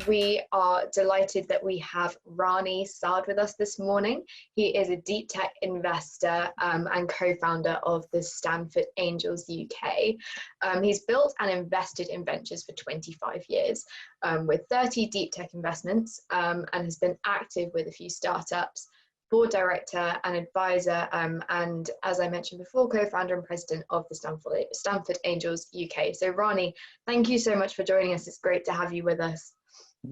we are delighted that we have Rani Saad with us this morning. He is a deep tech investor and co-founder of the Stanford Angels UK. He's built and invested in ventures for 25 years with 30 deep tech investments and has been active with a few startups, board director and advisor, and as I mentioned before, co-founder and president of the Stanford Angels UK. So Rani, thank you so much for joining us. It's great to have you with us.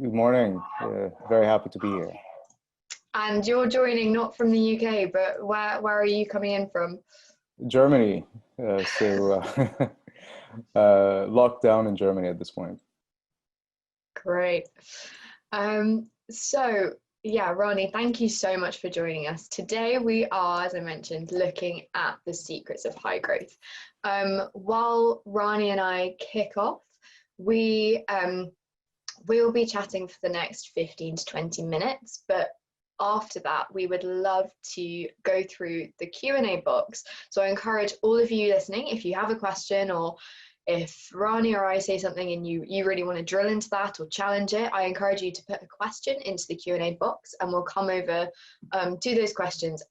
Good morning. Very happy to be here. And you're joining not from the UK, but where are you coming in from? Germany. Locked down in Germany at this point. Great. Yeah, Rani, thank you so much for joining us. Today we are, as I mentioned, looking at the secrets of high growth. While Rani and I kick off, we will be chatting for the next 15 to 20 minutes, but after that, we would love to go through the Q&A box. So I encourage all of you listening, if you have a question or if Rani or I say something and you really want to drill into that or challenge it, I encourage you to put a question into the Q&A box and we'll come over to those questions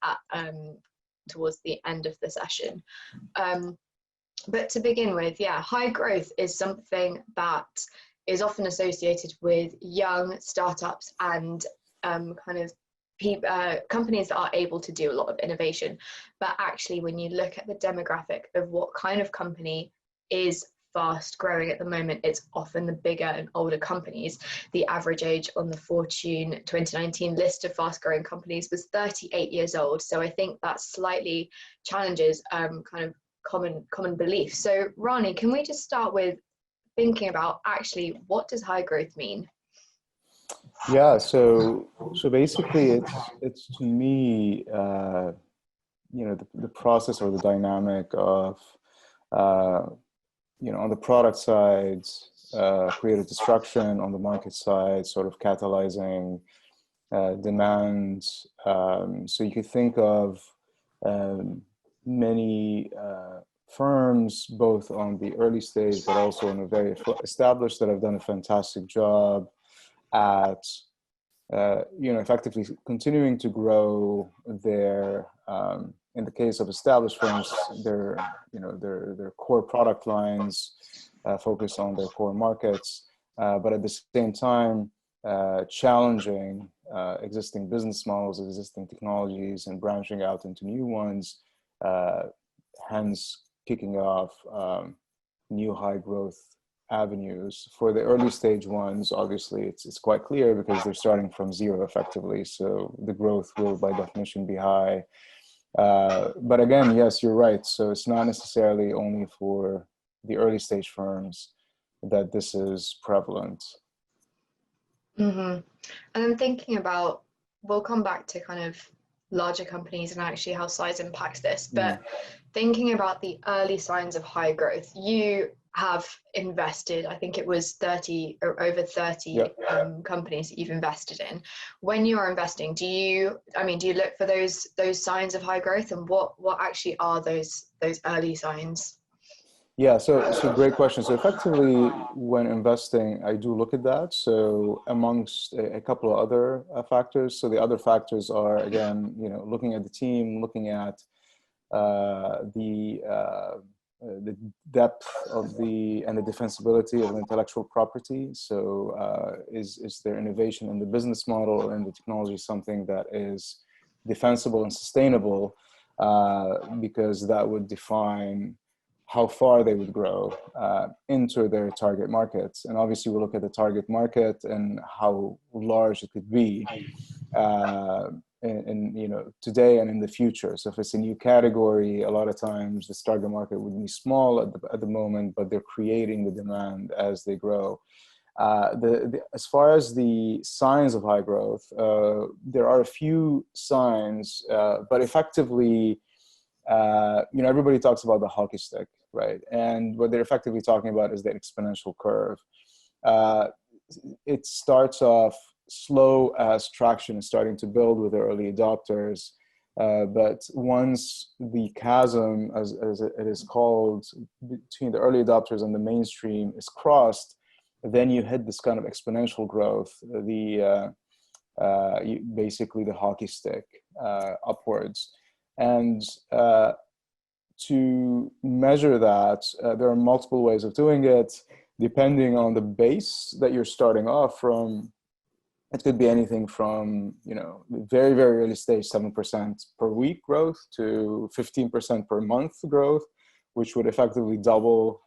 towards the end of the session. But to begin with, yeah, high growth is something that is often associated with young startups and companies that are able to do a lot of innovation. But actually, when you look at the demographic of what kind of company is fast growing at the moment, it's often the bigger and older companies. The average age on the Fortune 2019 list of fast growing companies was 38 years old. So I think that slightly challenges kind of common beliefs. So Rani, can we just start with thinking about actually what does high growth mean? Yeah, so basically it's to me the process or the dynamic of on the product side, creative destruction, on the market side, sort of catalyzing demand. So you could think of many firms, both on the early stage, but also in a very established, that have done a fantastic job at effectively continuing to grow their in the case of established firms, their core product lines focus on their core markets, but at the same time challenging existing business models, existing technologies, and branching out into new ones, hence kicking off new high growth avenues. For the early stage ones, obviously it's quite clear because they're starting from zero effectively, so the growth will by definition be high. But again, yes, you're right. So it's not necessarily only for the early stage firms that this is prevalent. Mm-hmm. And I'm thinking about, we'll come back to kind of larger companies and actually how size impacts this, but thinking about the early signs of high growth, you have invested, I think it was 30 or over 30 companies that you've invested in. When you are investing, do you look for those signs of high growth, and what actually are those early signs? Yeah, so great question. So effectively, when investing, I do look at that. So amongst a couple of other factors. So the other factors are, again, looking at the team, looking at the depth of and the defensibility of the intellectual property. So is there innovation in the business model and the technology something that is defensible and sustainable, because that would define how far they would grow into their target markets. And obviously we look at the target market and how large it could be today and in the future. So if it's a new category, a lot of times the target market would be small at the moment, but they're creating the demand as they grow. As far as the signs of high growth, there are a few signs, but effectively, everybody talks about the hockey stick, right? And what they're effectively talking about is the exponential curve. It starts off slow as traction is starting to build with the early adopters. But once the chasm, as it is called, between the early adopters and the mainstream is crossed, then you hit this kind of exponential growth, basically the hockey stick upwards. And to measure that, there are multiple ways of doing it, depending on the base that you're starting off from. It could be anything from, very, very early stage 7% per week growth to 15% per month growth, which would effectively double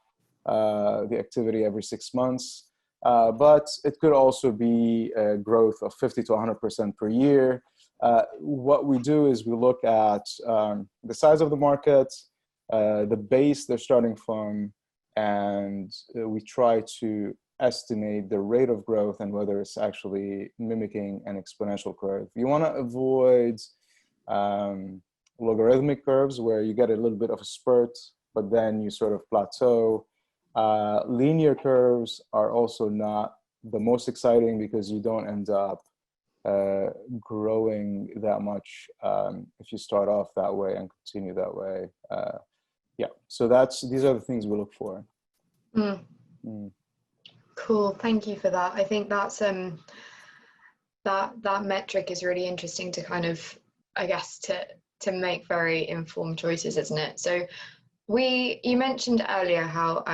the activity every 6 months. But it could also be a growth of 50 to 100% per year. What we do is we look at the size of the market, the base they're starting from, and we try to estimate the rate of growth and whether it's actually mimicking an exponential curve. You want to avoid logarithmic curves where you get a little bit of a spurt, but then you sort of plateau. Linear curves are also not the most exciting because you don't end up growing that much if you start off that way and continue that way. So these are the things we look for. Cool, thank you for that. I think that's that metric is really interesting to kind of, I guess, to make very informed choices, isn't it? So you mentioned earlier how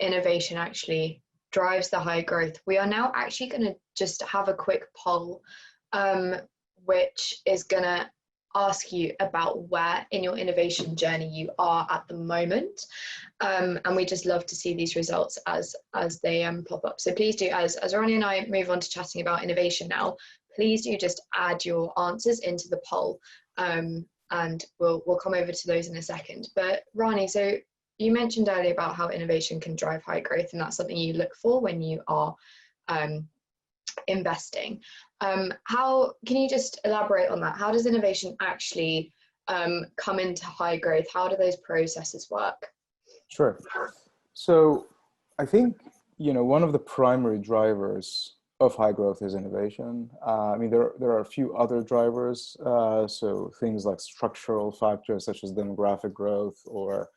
innovation actually drives the high growth. We are now actually going to just have a quick poll, which is going to ask you about where in your innovation journey you are at the moment, and we just love to see these results as they pop up. So please do, as Rani and I move on to chatting about innovation now, please do just add your answers into the poll, and we'll come over to those in a second. But Rani, so you mentioned earlier about how innovation can drive high growth, and that's something you look for when you are investing. How can you just elaborate on that? How does innovation actually come into high growth? How do those processes work? Sure. So I think, one of the primary drivers of high growth is innovation. I mean, there are a few other drivers. So things like structural factors such as demographic growth or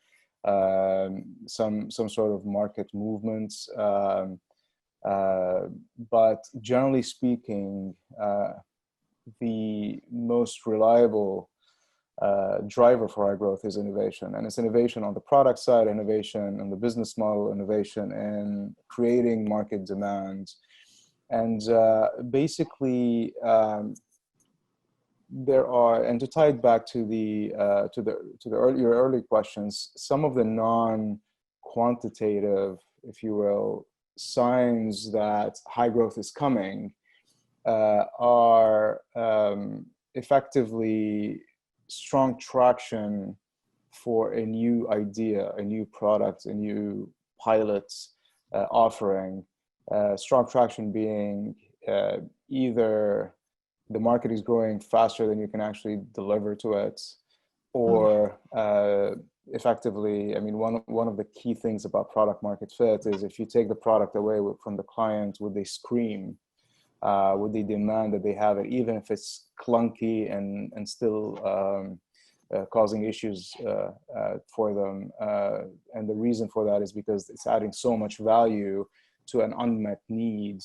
some sort of market movements. But generally speaking, the most reliable driver for high growth is innovation. And it's innovation on the product side, innovation on the business model, innovation in creating market demand. And basically, there are, and to tie it back to your early questions, some of the non-quantitative, if you will, signs that high growth is coming are effectively strong traction for a new idea, a new product, a new pilot offering. Strong traction being either the market is growing faster than you can actually deliver to it, or effectively, I mean, one of the key things about product market fit is if you take the product away from the client, would they scream? Would they demand that they have it, even if it's clunky and still causing issues for them? And the reason for that is because it's adding so much value to an unmet need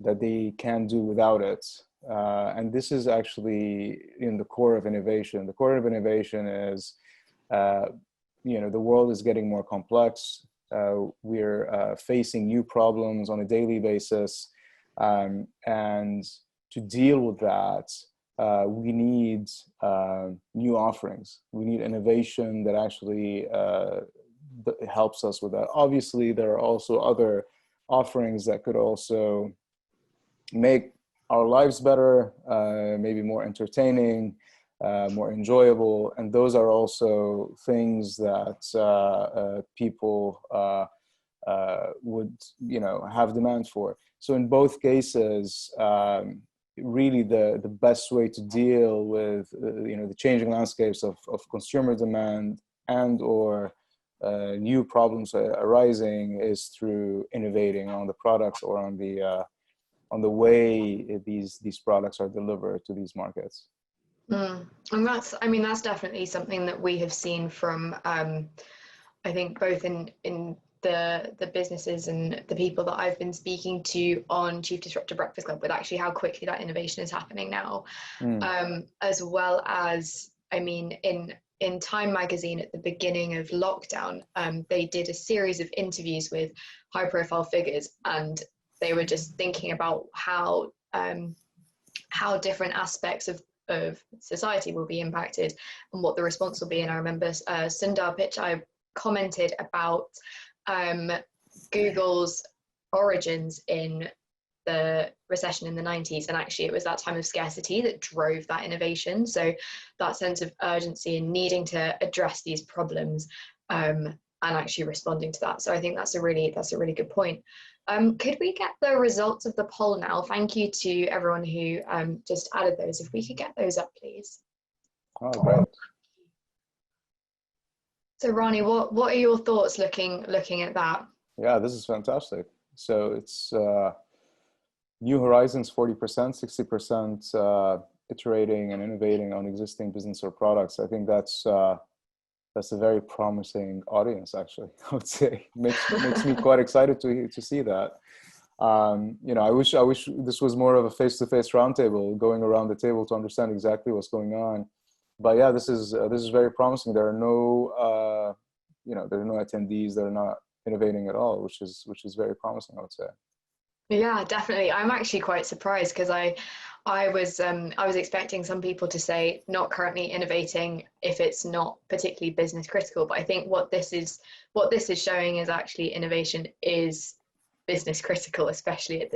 that they can't do without it. And this is actually in the core of innovation. The core of innovation is, the world is getting more complex. We're facing new problems on a daily basis. And to deal with that, we need new offerings. We need innovation that actually helps us with that. Obviously, there are also other offerings that could also make our lives better, maybe more entertaining, more enjoyable, and those are also things that people would, have demand for. So in both cases, really the best way to deal with the changing landscapes of consumer demand and or new problems arising is through innovating on the products or on the way these products are delivered to these markets. And that's definitely something that we have seen from, I think both in the businesses and the people that I've been speaking to on Chief Disruptor Breakfast Club with actually how quickly that innovation is happening now, as well as, I mean, in Time magazine at the beginning of lockdown, they did a series of interviews with high profile figures, and they were just thinking about how different aspects of society will be impacted and what the response will be. And I remember Sundar Pichai commented about Google's origins in the recession in the 90s, and actually it was that time of scarcity that drove that innovation. So that sense of urgency and needing to address these problems, and actually responding to that. So I think that's a really good point. Could we get the results of the poll now? Thank you to everyone who just added those. If we could get those up, please. Oh, great. So Rani, what are your thoughts looking at that? Yeah, this is fantastic. So it's New Horizons 40%, 60% iterating and innovating on existing business or products. I think that's a very promising audience, actually. I would say makes me quite excited to see that. You know, I wish this was more of a face-to-face roundtable, going around the table to understand exactly what's going on. But yeah, this is very promising. There are no there are no attendees that are not innovating at all, which is very promising, I would say. Yeah, definitely. I'm actually quite surprised because I was expecting some people to say not currently innovating if it's not particularly business critical. But I think what this is showing is actually innovation is business critical, especially at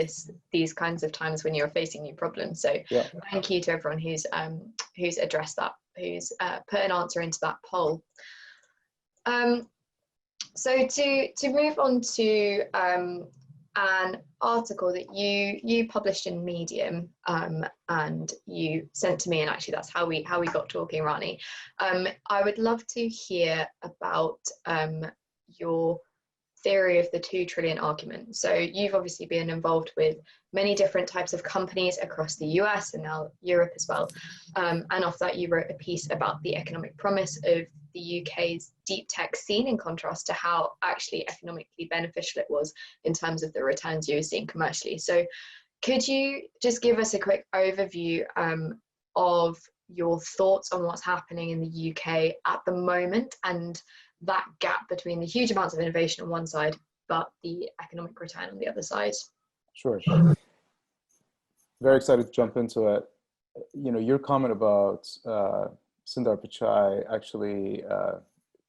these kinds of times when you're facing new problems. So yeah. Thank you to everyone who's addressed that, who's put an answer into that poll. So to move on to an article that you published in Medium, and you sent to me, and actually that's how we got talking, Rani. I would love to hear about your theory of the 2 trillion argument. So you've obviously been involved with many different types of companies across the US and now Europe as well. And off that, you wrote a piece about the economic promise of the UK's deep tech scene in contrast to how actually economically beneficial it was in terms of the returns you were seeing commercially. So could you just give us a quick overview of your thoughts on what's happening in the UK at the moment, and that gap between the huge amounts of innovation on one side, but the economic return on the other side? Sure. Very excited to jump into it. You know, your comment about Sundar Pichai actually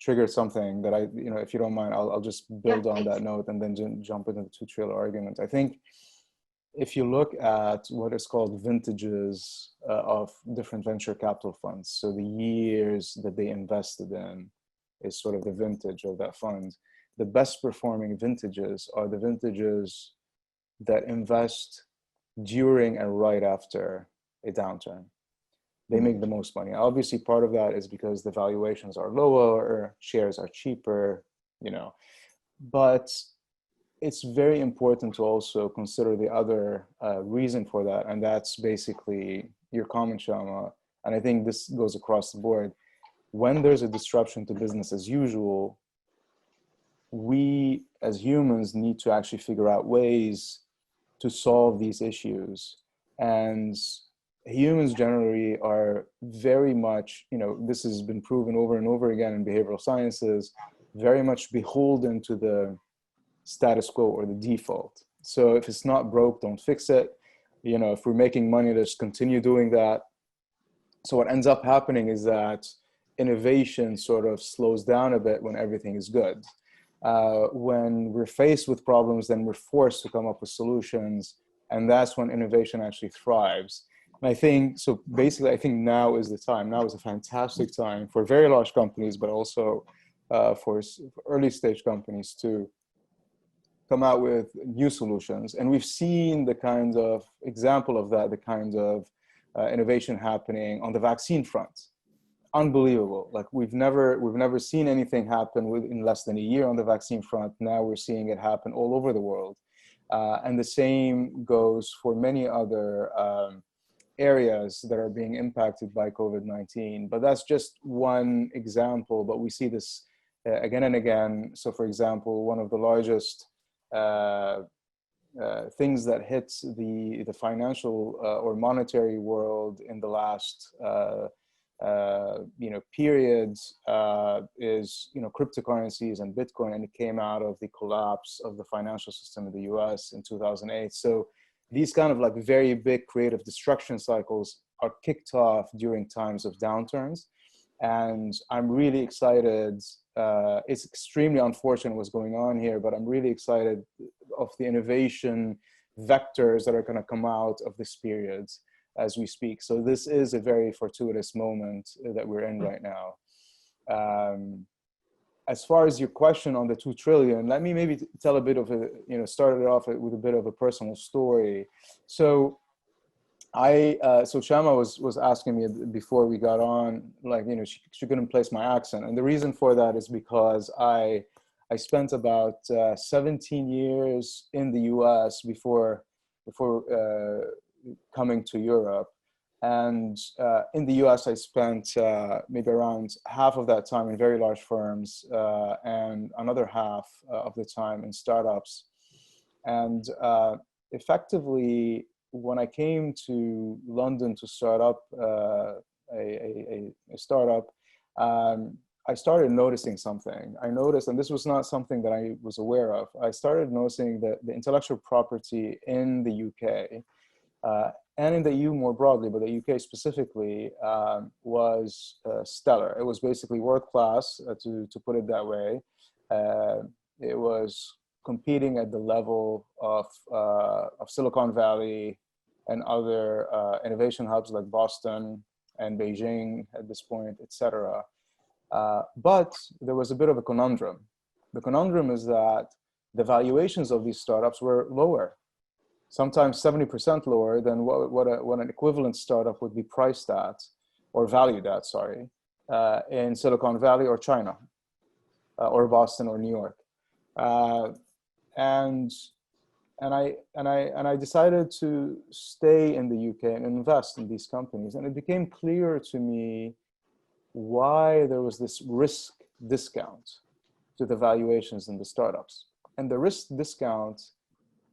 triggered something that if you don't mind, I'll just build on that note and then jump into the 2 trillion argument. I think if you look at what is called vintages of different venture capital funds, so the years that they invested in is sort of the vintage of that fund. The best performing vintages are the vintages that invest during and right after a downturn. They make the most money. Obviously, part of that is because the valuations are lower, shares are cheaper, but it's very important to also consider the other reason for that, and that's basically your comment, Shama, and I think this goes across the board. When there's a disruption to business as usual, we as humans need to actually figure out ways to solve these issues. And humans generally are very much, this has been proven over and over again in behavioral sciences, very much beholden to the status quo or the default. So if it's not broke, don't fix it. If we're making money, let's continue doing that. So what ends up happening is that innovation sort of slows down a bit when everything is good. When we're faced with problems, then we're forced to come up with solutions, and that's when innovation actually thrives. And I think, so basically, I think now is the time. Now is a fantastic time for very large companies, but also for early stage companies to come out with new solutions. And we've seen the kind of example of that, the kind of innovation happening on the vaccine front. Unbelievable. Like we've never seen anything happen in less than a year on the vaccine front. Now we're seeing it happen all over the world. And the same goes for many other areas that are being impacted by COVID-19. But that's just one example, but we see this again and again. So for example, one of the largest things that hits the financial or monetary world in the last periods is cryptocurrencies and Bitcoin, and it came out of the collapse of the financial system in the US in 2008. So these kind of like very big creative destruction cycles are kicked off during times of downturns. And I'm really excited. It's extremely unfortunate what's going on here, but I'm really excited of the innovation vectors that are going to come out of this period as we speak. So this is a very fortuitous moment that we're in right now. As far as your question on the 2 trillion, let me maybe tell a bit of a, start it off with a bit of a personal story. So so Shama was asking me before we got on, like, she couldn't place my accent. And the reason for that is because I spent about 17 years in the US before coming to Europe. And in the US, I spent maybe around half of that time in very large firms and another half of the time in startups. And effectively, when I came to London to start up a startup, I started noticing something. I noticed, and this was not something that I was aware of, I started noticing that the intellectual property in the UK and in the EU more broadly, but the UK specifically, was stellar. It was basically world class, to put it that way. It was competing at the level of Silicon Valley and other innovation hubs like Boston and Beijing at this point, etc. But there was a bit of a conundrum. The conundrum is that the valuations of these startups were lower, sometimes 70% lower than what an equivalent startup would be priced at, or valued at, sorry, in Silicon Valley or China, or Boston or New York. And I decided to stay in the UK and invest in these companies. And it became clear to me why there was this risk discount to the valuations in the startups. And the risk discount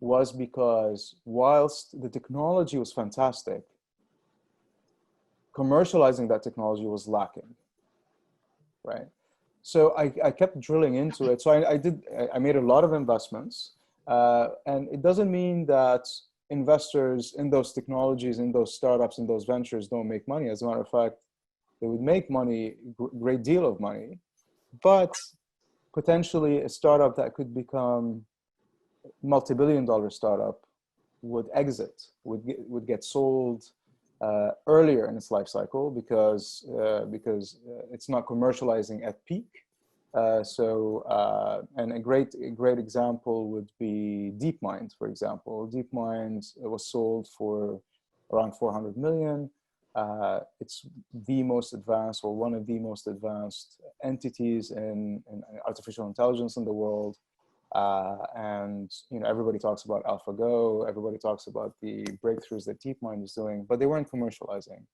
was because whilst the technology was fantastic, commercializing that technology was lacking, right? So I kept drilling into it. So I made a lot of investments. And it doesn't mean that investors in those technologies, in those startups, in those ventures don't make money. As a matter of fact, they would make money, great deal of money, but potentially a startup that could become multi-billion-dollar startup would exit, would get sold earlier in its life cycle because it's not commercializing at peak. And a great example would be DeepMind, for example. DeepMind was sold for around 400 million. It's the most advanced, or one of the most advanced entities in artificial intelligence in the world. And everybody talks about AlphaGo, everybody talks about the breakthroughs that DeepMind is doing, but they weren't commercializing.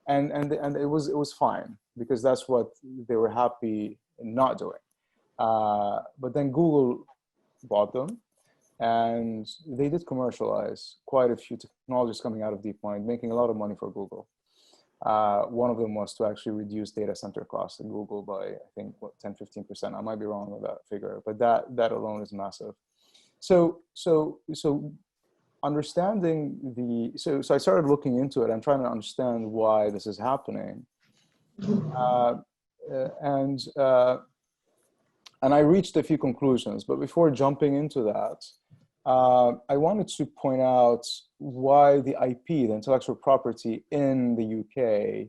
And it was fine, because that's what they were happy not doing. But then Google bought them, and they did commercialize quite a few technologies coming out of DeepMind, making a lot of money for Google. One of them was to actually reduce data center costs in Google by, I think, 10-15%. I might be wrong with that figure, but that alone is massive. So understanding so I started looking into it and trying to understand why this is happening. And I reached a few conclusions, but before jumping into that, I wanted to point out why the IP, the intellectual property in the UK,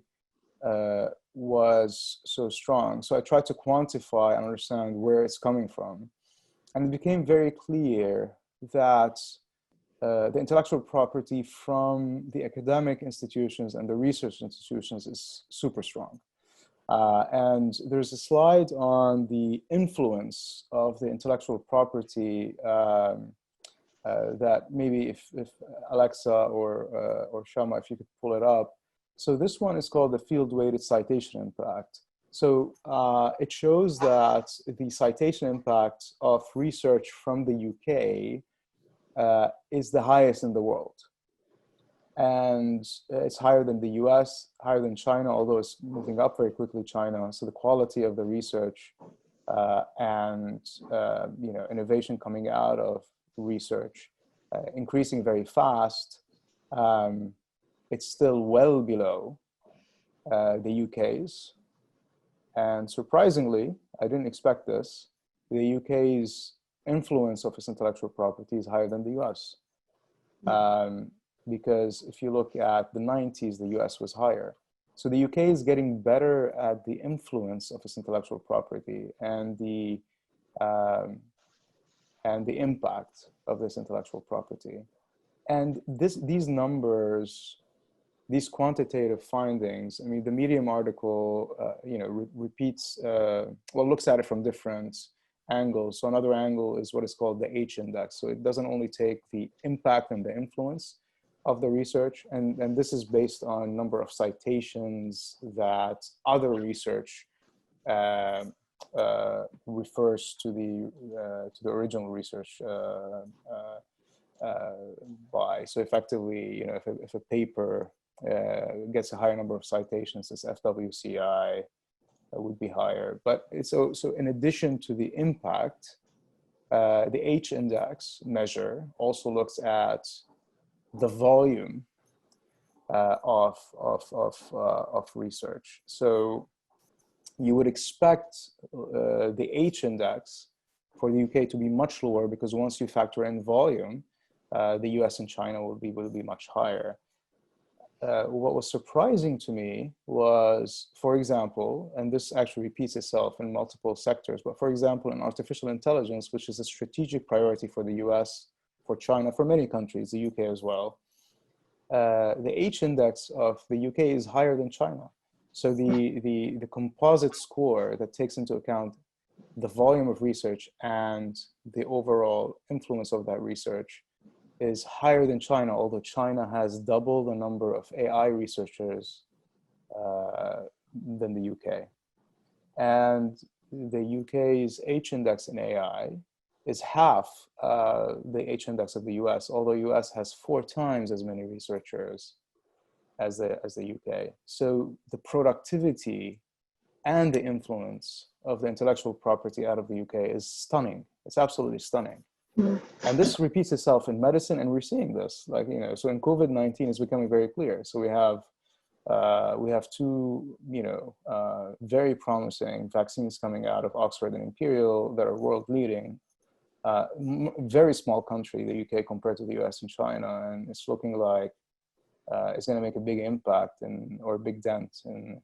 was so strong. So I tried to quantify and understand where it's coming from. And it became very clear that the intellectual property from the academic institutions and the research institutions is super strong. And there's a slide on the influence of the intellectual property that maybe if Alexa or Shama, if you could pull it up. So this one is called the field-weighted citation impact. So it shows that the citation impact of research from the UK is the highest in the world. And it's higher than the US, higher than China, although it's moving up very quickly, China. So the quality of the research and innovation coming out of research increasing very fast. It's still well below the UK's. And surprisingly, I didn't expect this, the UK's influence of its intellectual property is higher than the US. Because if you look at the 90s, the US was higher. So the UK is getting better at the influence of its intellectual property and the impact of this intellectual property. And these numbers, these quantitative findings, I mean, the Medium article, repeats, looks at it from different angles. So another angle is what is called the H index. So it doesn't only take the impact and the influence of the research, and this is based on number of citations that other research refers to the original research by. So effectively, if a paper gets a higher number of citations, its FWCI would be higher. But so in addition to the impact, the H index measure also looks at the volume of research. So you would expect the H index for the UK to be much lower, because once you factor in volume, the US and China will be much higher. What was surprising to me was, for example, and this actually repeats itself in multiple sectors, but for example, in artificial intelligence, which is a strategic priority for the US, for China, for many countries, the UK as well, the H index of the UK is higher than China. So the composite score that takes into account the volume of research and the overall influence of that research is higher than China, although China has double the number of AI researchers than the UK. And the UK's H index in AI is half the H index of the US, although US has 4 times as many researchers as the UK. So the productivity and the influence of the intellectual property out of the UK is stunning. It's absolutely stunning. And this repeats itself in medicine, and we're seeing this, so in COVID-19 is becoming very clear. So we have 2, very promising vaccines coming out of Oxford and Imperial that are world leading. Very small country, the UK, compared to the US and China, and it's looking like it's going to make a big impact or a big dent in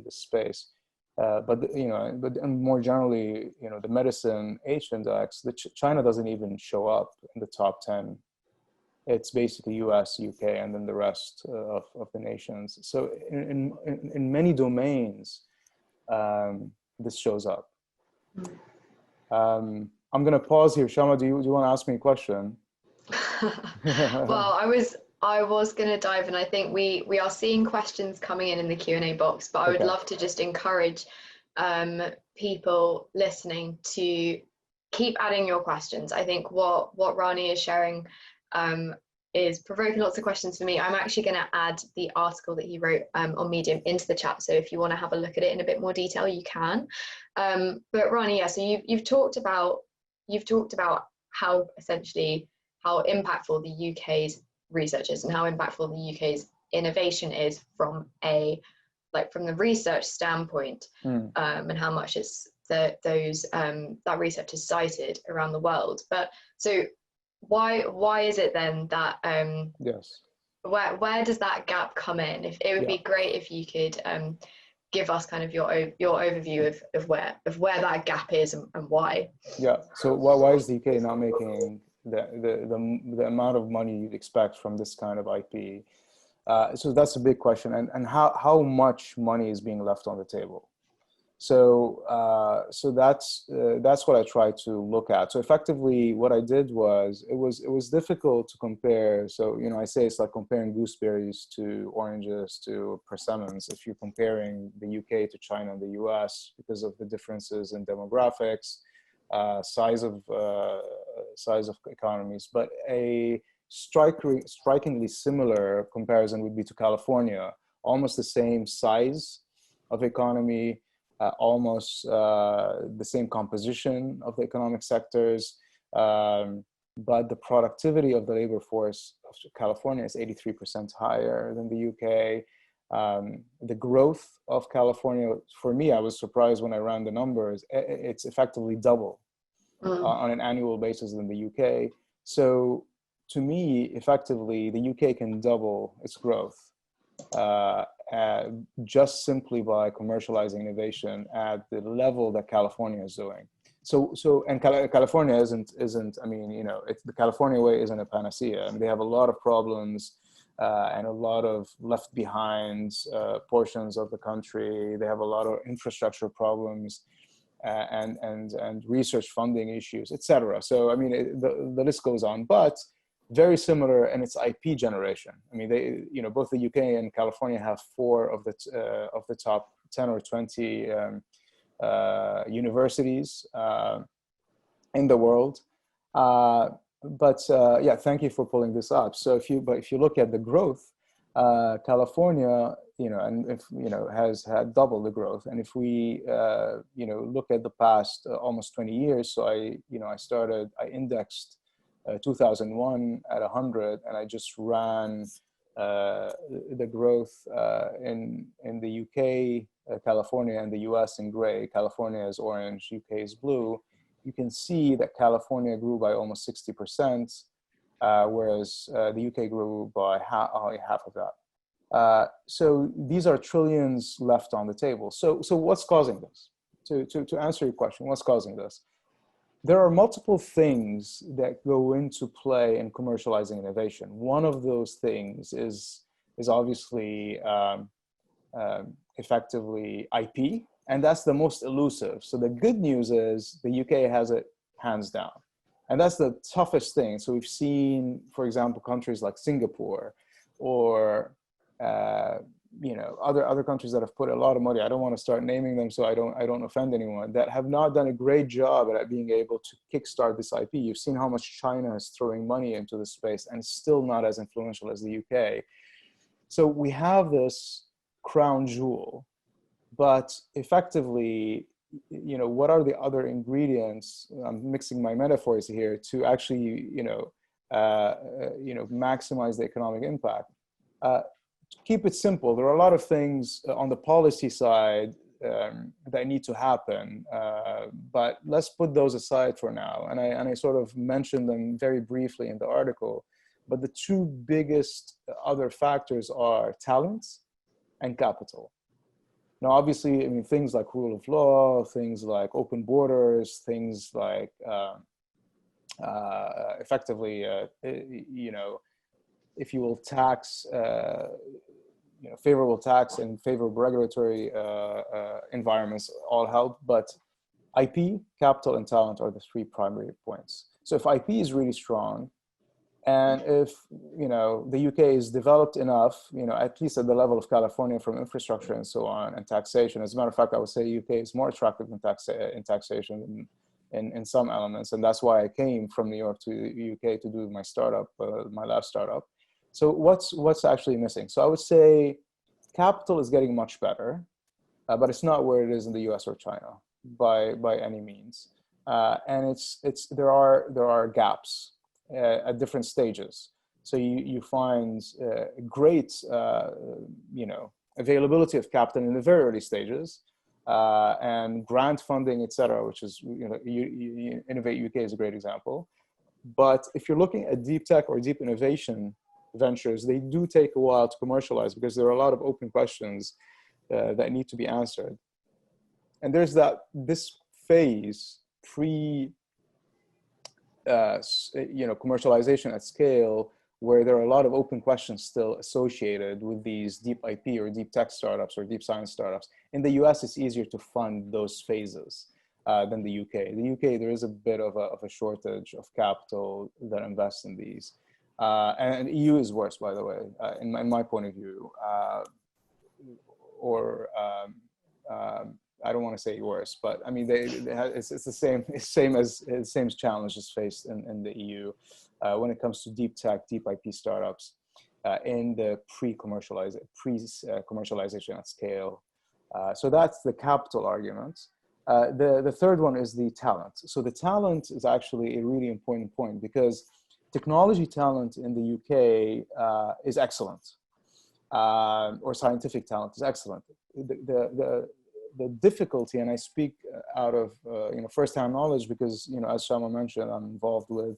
this space. But more generally, the medicine H index, China doesn't even show up in the top 10. It's basically US, UK, and then the rest of the nations. So in many domains, this shows up. I'm going to pause here. Shama, do you want to ask me a question? Well, I was going to dive in. I think we are seeing questions coming in the Q&A box, but I would love to just encourage people listening to keep adding your questions. I think what Rani is sharing is provoking lots of questions for me. I'm actually going to add the article that he wrote on Medium into the chat, so if you want to have a look at it in a bit more detail, you can. But Rani, yeah, so you've talked about how impactful the UK's research is and how impactful the UK's innovation is from the research standpoint, and how much that research is cited around the world. But so why is it then that yes, where does that gap come in? If it would be great if you could give us kind of your overview of where that gap is and why. Yeah. So why is the UK not making the amount of money you'd expect from this kind of IP? So that's a big question, and how much money is being left on the table. So that's what I try to look at. So effectively, what I did was it was difficult to compare. So I say it's like comparing gooseberries to oranges to persimmons. If you're comparing the UK to China and the US because of the differences in demographics, size of economies, but a strikingly similar comparison would be to California, almost the same size of economy. Almost the same composition of the economic sectors, but the productivity of the labor force of California is 83% higher than the UK. The growth of California, for me, I was surprised when I ran the numbers. It's effectively double on an annual basis than the UK. So to me, effectively, the UK can double its growth just simply by commercializing innovation at the level that California is doing. And California isn't. I mean, the California way isn't a panacea. I mean, they have a lot of problems and a lot of left behind portions of the country. They have a lot of infrastructure problems and research funding issues, etc. So I mean, the list goes on, but very similar in its IP generation. I mean, both the UK and California have 4 of the top 10 or 20 universities in the world. Yeah, thank you for pulling this up. So if you look at the growth, California, has had double the growth. And if we, look at the past almost 20 years, so I indexed 2001 at 100, and I just ran the growth in the UK, California, and the US in gray. California is orange, UK is blue. You can see that California grew by almost 60%, whereas the UK grew by half of that. So these are trillions left on the table. So what's causing this? To answer your question, what's causing this? There are multiple things that go into play in commercializing innovation. One of those things is obviously effectively IP, and that's the most elusive. So the good news is the UK has it hands down, and that's the toughest thing. So we've seen, for example, countries like Singapore or other countries that have put a lot of money. I don't want to start naming them so I don't offend anyone, that have not done a great job at being able to kickstart this IP. You've seen how much China is throwing money into this space, and it's still not as influential as the UK. So we have this crown jewel, but effectively, what are the other ingredients? I'm mixing my metaphors here to actually, maximize the economic impact. To keep it simple, there are a lot of things on the policy side that need to happen, but let's put those aside for now. And I sort of mentioned them very briefly in the article, but the 2 biggest other factors are talent and capital. Now, obviously, I mean, things like rule of law, things like open borders, things like effectively, if you will, tax, favorable tax and favorable regulatory environments all help, but IP, capital, and talent are the 3 primary points. So if IP is really strong, and if the UK is developed enough, at least at the level of California from infrastructure and so on, and taxation. As a matter of fact, I would say UK is more attractive in taxation in some elements, and that's why I came from New York to the UK to do my startup, my last startup. So what's actually missing? So I would say capital is getting much better, but it's not where it is in the US or China by any means. And there are gaps at different stages. So you find great availability of capital in the very early stages, and grant funding, et cetera, which is Innovate UK is a great example. But if you're looking at deep tech or deep innovation ventures, they do take a while to commercialize because there are a lot of open questions that need to be answered. And there's this phase pre commercialization at scale, where there are a lot of open questions still associated with these deep IP or deep tech startups or deep science startups. In the US, it's easier to fund those phases than the UK. The UK, there is a bit of a shortage of capital that invests in these. And EU is worse, by the way, in my point of view. I don't want to say worse, but I mean, it's the same challenges faced in the EU when it comes to deep tech, deep IP startups in the pre-commercialization at scale. So that's the capital argument. The third one is the talent. So the talent is actually a really important point because technology talent in the UK is excellent, or scientific talent is excellent. The difficulty, and I speak out of first-hand knowledge because as Shama mentioned, I'm involved with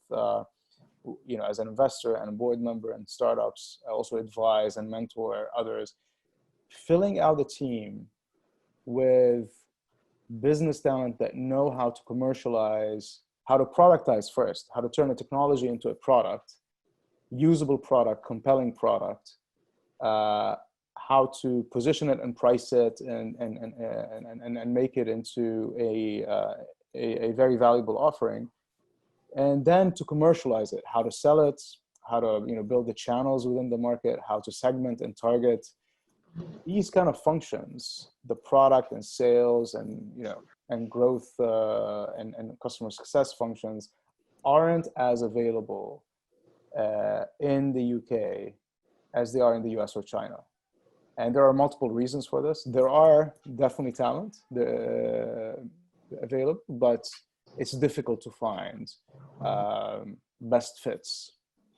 as an investor and a board member in startups. I also advise and mentor others. Filling out the team with business talent that know how to commercialize, how to productize first, how to turn a technology into a product, usable product, compelling product, how to position it and price it and make it into a very valuable offering, and then to commercialize it, how to sell it, how to build the channels within the market, how to segment and target. These kind of functions, the product and sales and growth and customer success functions, aren't as available in the UK as they are in the US or China. And there are multiple reasons for this. There are definitely talent available, but it's difficult to find best fits.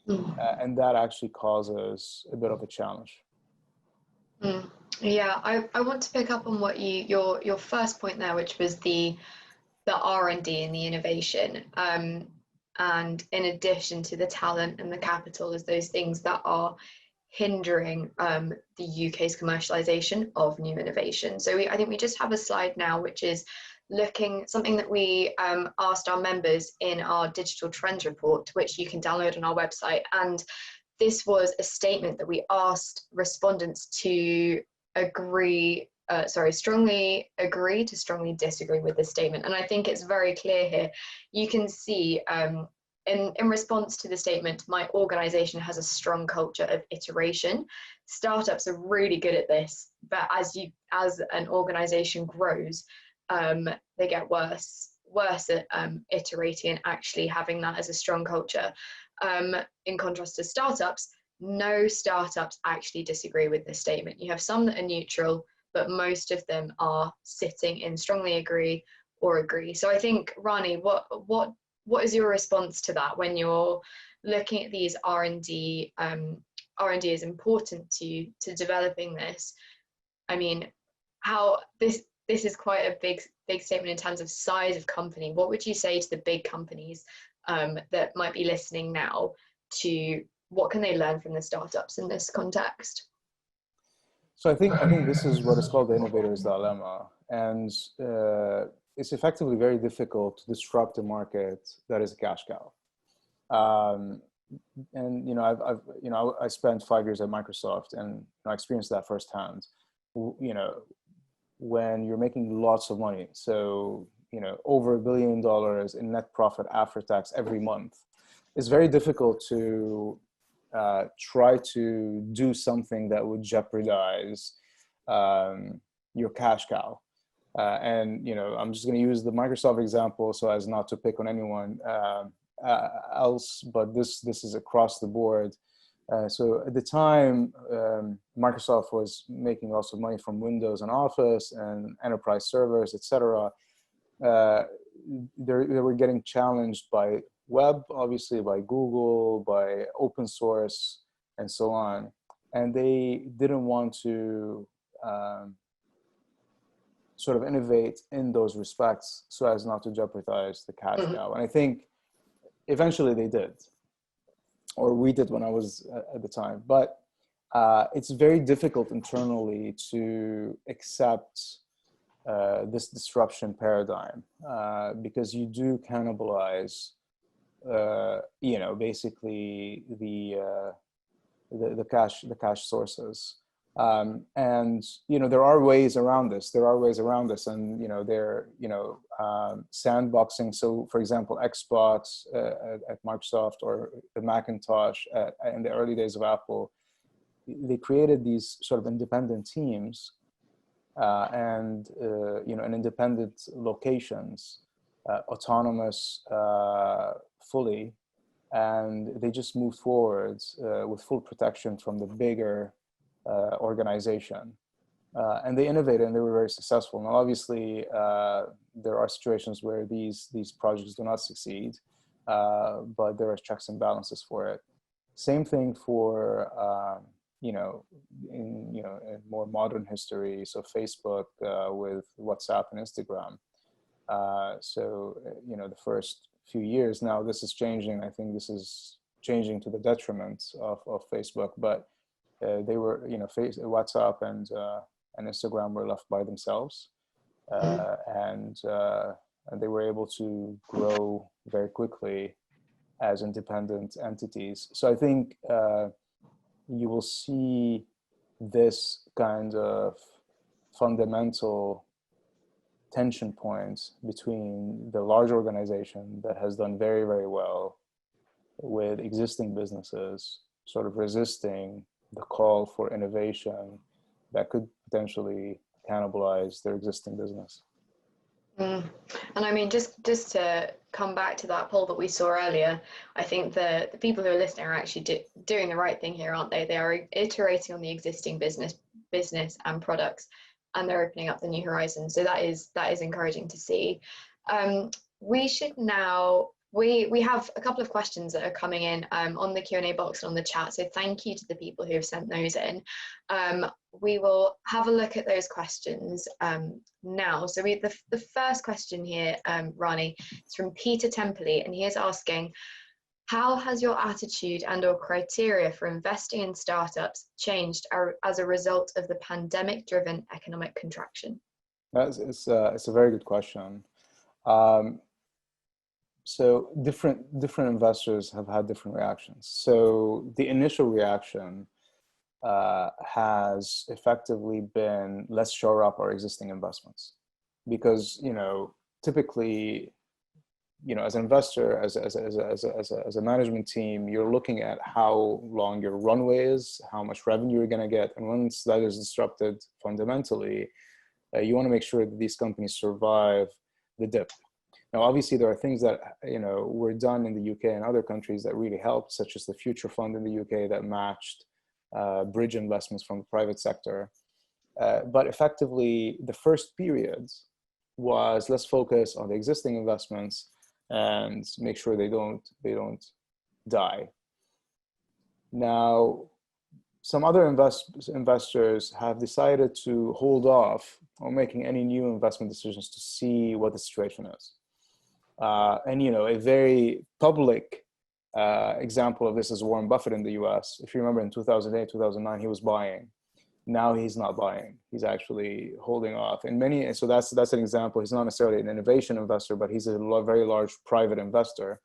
And that actually causes a bit of a challenge. Yeah, I want to pick up on what your first point there, which was the R&D and the innovation. And in addition to the talent and the capital, as those things that are hindering the UK's commercialization of new innovation. So I think we just have a slide now, which is looking something that we asked our members in our digital trends report, which you can download on our website. And this was a statement that we asked respondents to strongly agree to strongly disagree with this statement. And I think it's very clear here. You can see in response to the statement, my organization has a strong culture of iteration. Startups are really good at this, but as an organization grows, they get worse at iterating and actually having that as a strong culture. In contrast to startups, no startups actually disagree with this statement. You have some that are neutral, but most of them are sitting in strongly agree or agree. So I think, Rani, what is your response to that when you're looking at these R&D? R&D is important to developing this. I mean, how this is quite a big statement in terms of size of company. What would you say to the big companies that might be listening now to what can they learn from the startups in this context? So I think this is what is called the innovator's dilemma, and it's effectively very difficult to disrupt a market that is a cash cow. And I spent 5 years at Microsoft, and I experienced that firsthand. When you're making lots of money, so over $1 billion in net profit after tax every month, it's very difficult to try to do something that would jeopardize your cash cow. And I'm just going to use the Microsoft example so as not to pick on anyone else, but this is across the board. So at the time, Microsoft was making lots of money from Windows and Office and enterprise servers, etc. They were getting challenged by web, obviously, by Google, by open source, and so on. And they didn't want to sort of innovate in those respects so as not to jeopardize the cash cow. And I think eventually they did, or we did when I was at the time. But it's very difficult internally to accept this disruption paradigm because you do cannibalize basically the cash sources. And there are ways around this. And sandboxing. So, for example, Xbox at Microsoft, or the Macintosh in the early days of Apple, they created these sort of independent teams and independent locations, autonomous fully, and they just moved forward with full protection from the bigger organization. And they innovated, and they were very successful. Now, obviously, there are situations where these projects do not succeed, but there are checks and balances for it. Same thing for in more modern history. So Facebook with WhatsApp and Instagram. The first few years now, this is changing. I think this is changing to the detriment of Facebook, but they were, WhatsApp and Instagram were left by themselves, and they were able to grow very quickly as independent entities. So I think you will see this kind of fundamental tension points between the large organization that has done very, very well with existing businesses sort of resisting the call for innovation that could potentially cannibalize their existing business. And I mean, just to come back to that poll that we saw earlier, I think the people who are listening are actually doing the right thing here, aren't they? They are iterating on the existing business and products, and they're opening up the new horizons. So that is encouraging to see. We should now. We have a couple of questions that are coming in on the Q&A box and on the chat. So thank you to the people who have sent those in. We will have a look at those questions now. So the first question here, Rani, is from Peter Templey, and he is asking, how has your attitude and/or criteria for investing in startups changed as a result of the pandemic-driven economic contraction? It's a very good question. So different investors have had different reactions. So the initial reaction has effectively been, let's shore up our existing investments, because typically, as an investor, as a management team, you're looking at how long your runway is, how much revenue you're going to get, and once that is disrupted fundamentally, you want to make sure that these companies survive the dip. Now, obviously, there are things that were done in the UK and other countries that really helped, such as the Future Fund in the UK that matched bridge investments from the private sector. But effectively, the first period was, let's focus on the existing investments and make sure they don't die. Now, some other investors have decided to hold off on making any new investment decisions to see what the situation is. And a very public example of this is Warren Buffett in the US. If you remember, in 2008, 2009, he was buying. Now he's not buying. He's actually holding off. And so that's an example. He's not necessarily an innovation investor, but he's a very large private investor.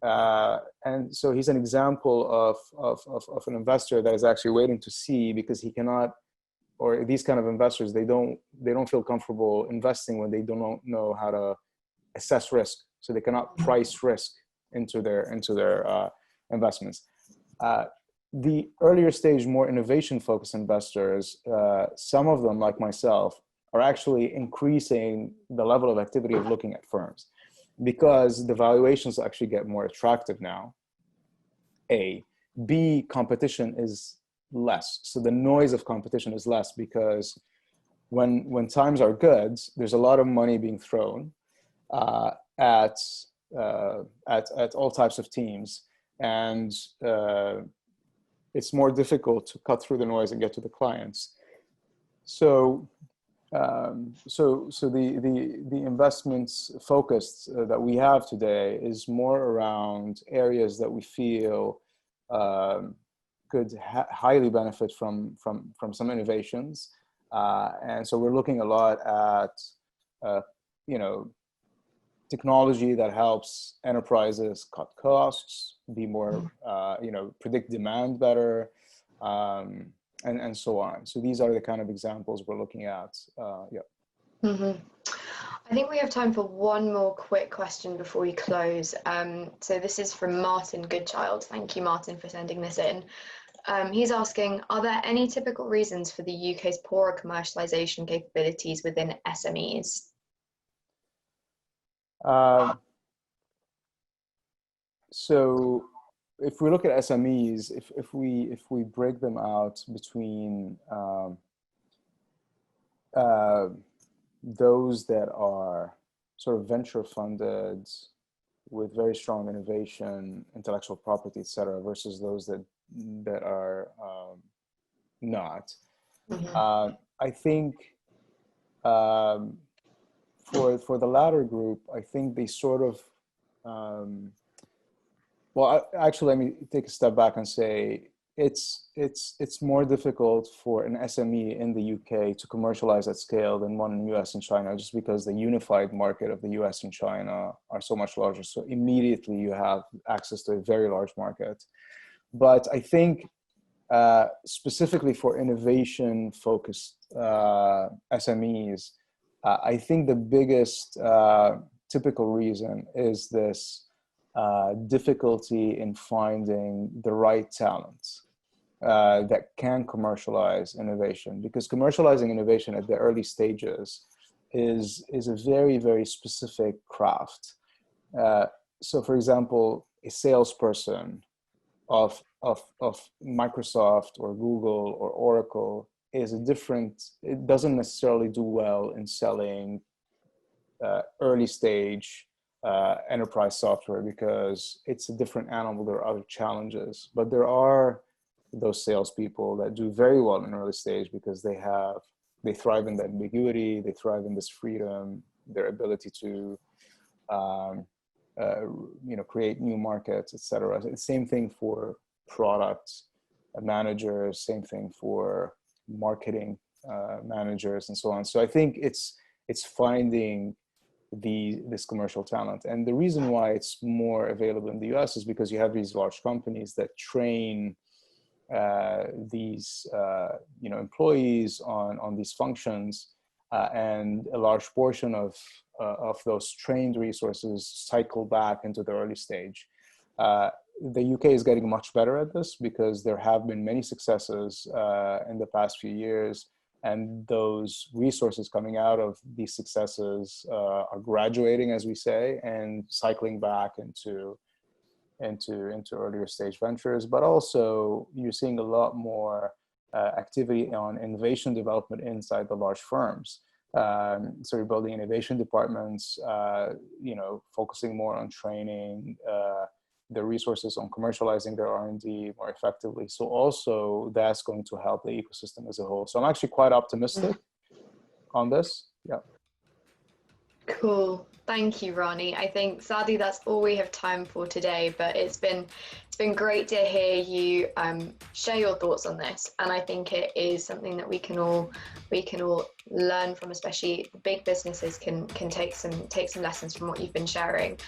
And so he's an example of an investor that is actually waiting to see, because he cannot, or these kind of investors, they don't feel comfortable investing when they don't know how to assess risk, so they cannot price risk into their investments. The earlier stage, more innovation-focused investors, some of them, like myself, are actually increasing the level of activity of looking at firms, because the valuations actually get more attractive now. A. B, competition is less. So the noise of competition is less, because when times are good, there's a lot of money being thrown at all types of teams, and it's more difficult to cut through the noise and get to the clients. So the investments focus that we have today is more around areas that we feel could highly benefit from some innovations, and so we're looking a lot at technology that helps enterprises cut costs, be more, predict demand better, and so on. So these are the kind of examples we're looking at. I think we have time for one more quick question before we close. So this is from Martin Goodchild. Thank you, Martin, for sending this in. He's asking, are there any typical reasons for the UK's poorer commercialization capabilities within SMEs? So if we look at SMEs, if we break them out between those that are sort of venture funded with very strong innovation, intellectual property, et cetera, versus those that are not. I think for the latter group, I think they sort of, actually, let me take a step back and say it's more difficult for an SME in the UK to commercialize at scale than one in the US and China, just because the unified market of the US and China are so much larger. So immediately you have access to a very large market. But I think specifically for innovation-focused SMEs, I think the biggest typical reason is this difficulty in finding the right talent that can commercialize innovation, because commercializing innovation at the early stages is a very, very specific craft. So for example, a salesperson of Microsoft or Google or Oracle is it doesn't necessarily do well in selling early stage enterprise software, because it's a different animal. There are other challenges, but there are those salespeople that do very well in early stage because they thrive in the ambiguity, they thrive in this freedom, their ability to create new markets, etc. Same thing for product managers, same thing for marketing managers, and so on. So I think it's finding this commercial talent. And the reason why it's more available in the US is because you have these large companies that train these employees on these functions, and a large portion of those trained resources cycle back into the early stage. The UK is getting much better at this because there have been many successes in the past few years, and those resources coming out of these successes are graduating, as we say, and cycling back into earlier stage ventures. But also you're seeing a lot more activity on innovation development inside the large firms. So you're building innovation departments, focusing more on training the resources on commercializing their R&D more effectively. So also that's going to help the ecosystem as a whole. So I'm actually quite optimistic on this. Yeah. Cool. Thank you, Rani. I think sadly that's all we have time for today, but it's been great to hear you share your thoughts on this, and I think it is something that we can all learn from. Especially big businesses can take some lessons from what you've been sharing.